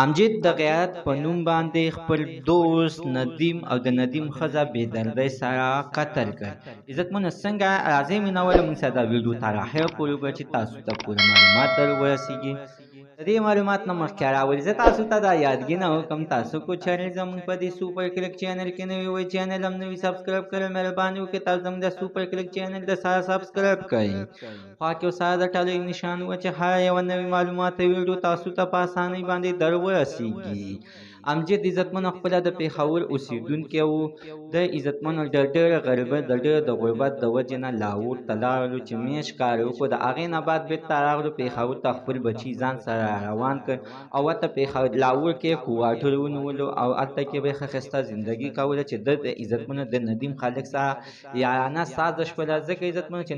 امجد د غیرت په نوم باندې خپل دوست ندیم او د ندیم ښځه بېدردۍ سره قتل کړ. عزتمنو څنګه راځئ مینوالو موږ سره دا ویډیو تر اخره پورې وګورئ چې تاسو ته پوره معلومات در ورسیږي. د دې معلومات نه مخکې راولي زه تاسو ته دا یادګینه وکړم تاسو کو چینل زموږ په دې سوپر کلیک چینل کې نوی وي چینل هم نوی سبسکرایب کړئ مهرباني وکړئ تاسو زموږ د سوپر کلیک چینل د سره سبسکرایب کړئ خوا کې سره د ټلۍ نشان و چې هر یوه نوې معلومات ویډیو تاسو ته په اسانۍ باندې در ورسیږي. امجد عزتمنو خپله د پېښور اوسېدونکی و. د عزتمنو د ډېره غریبۍ د ډېر د غربت د وجې نه لاهور ته لاړلو چې میاشت کار یې وکړو. د هغې نه بعد بېرته راغلو پېښور ته خپل بچي ځان سره روان کړ او هلته لاهور کې کوارټر ونیولو او هلته کې به یې ښه ښایسته زندګي کوله چې د عزتمنو د ندیم خالق سره یارانه سازه شوله. ځکه عزتمنو چې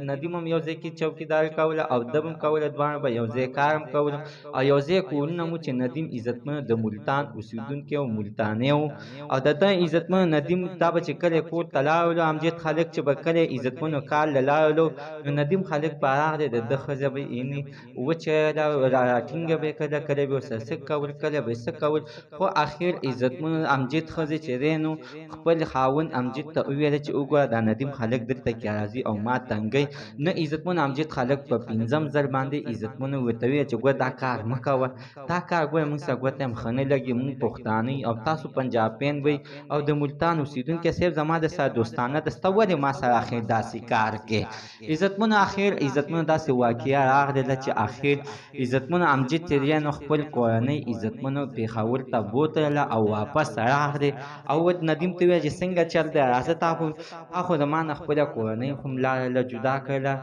ندیم هم یو ځای کې چوکیداري کوله او ده هم کوله دواړه به یو ځای کار هم کوله او یو ځای کورونه مو چې ندیم عزتمنو د ملتان اوسېدونکی او ملتانی و او د ده عزتمنو ندیم دا به چې کله کور ته لاړلو امجد خالق چې به کله عزتمنو کار له لاړلو نو ندیم خالق به راغلی د ده ښځه به یعنې وچېله راټینګه به یې کړله کله به یې ورسره څه کول کله به یې څه کول خو اخر عزتمنو امجد ښځې چې دی نو خپل خاوند امجد ته وویله چې وګوره دا ندیم خالق دلته کې راځي او ما تنګی نه عزتمنو امجد خالق په 15 ځل باندې عزتمنو ورته وویل چې ګوره دا کار مه کوه دا کار ګوره موږ سره ګوته هم ښه نه لګي موږ پښتانه او تاسو پنجابیان وئ او د ملتان اوسېدونکی صاحب زما د سره دوستانه ده سته ولې ما سره اخر داسې کار کې عزتمنو اخر عزتمنو داسې واقعه راغله چې اخر عزتمنو امجد چې دی نو خپل کورنۍ عزتمنو پېښور ته بوتله او واپس راغلی او ندیم ته وویل چې څنګه چل دی راځه تا خو د ما نه خپله کورنۍ هم لاړله جدا کړله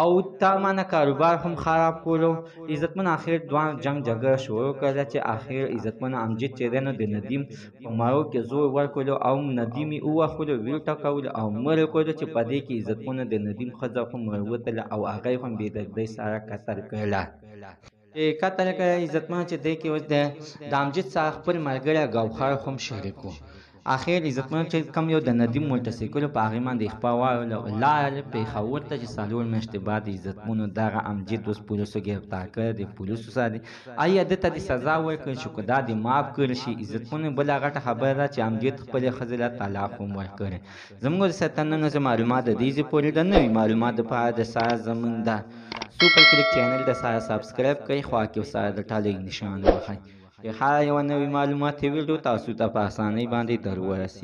او تا ما نه کاروبار هم خراب کولو. عزتمنو اخر دوه جنګ جګړه شروع کړله چې اخر عزتمنو امجد چې دی نو د ندیم په مارو کې زور ورکړلو او ندیم یې ووهلو ویل ټکولو او مړ یې کړلو چې په دې کې عزتمنو د ندیم ښځه هم وروتله او هغه یې هم بېدردۍ سره قتل کړله. قتل کړه عزتمنو چې دی کې اوس د امجد سره خپل ملګری ګوهر هم شریک و. اخر عزتمنو چې کوم یو د ندیم موټرسایکل په هغې باندې خپه واړوله لاړل پېښور ته چې 4 میاشتې بعد عزتمنو دغه امجد اوس پولیسو ګرفتار کړی دی پولیسو سره دی آیا ده ته دې سزا ورکړل شي که دا دې معاف کړل شي. عزتمنو بله غټه خبره ده چې امجد خپلې ښځې له طلاق هم ورکړی. زموږ د ساتنه معلومات د دې پورې د نوي معلومات دپاره د سره زموږ د سوپر کلیک چینل د سره سبسکرایب کوئ خوا کې سره د ټلۍ نشان ووهئ چې هر یوه نوې معلوماتي ویډیو تاسو ته په اسانۍ باندې در ورسي.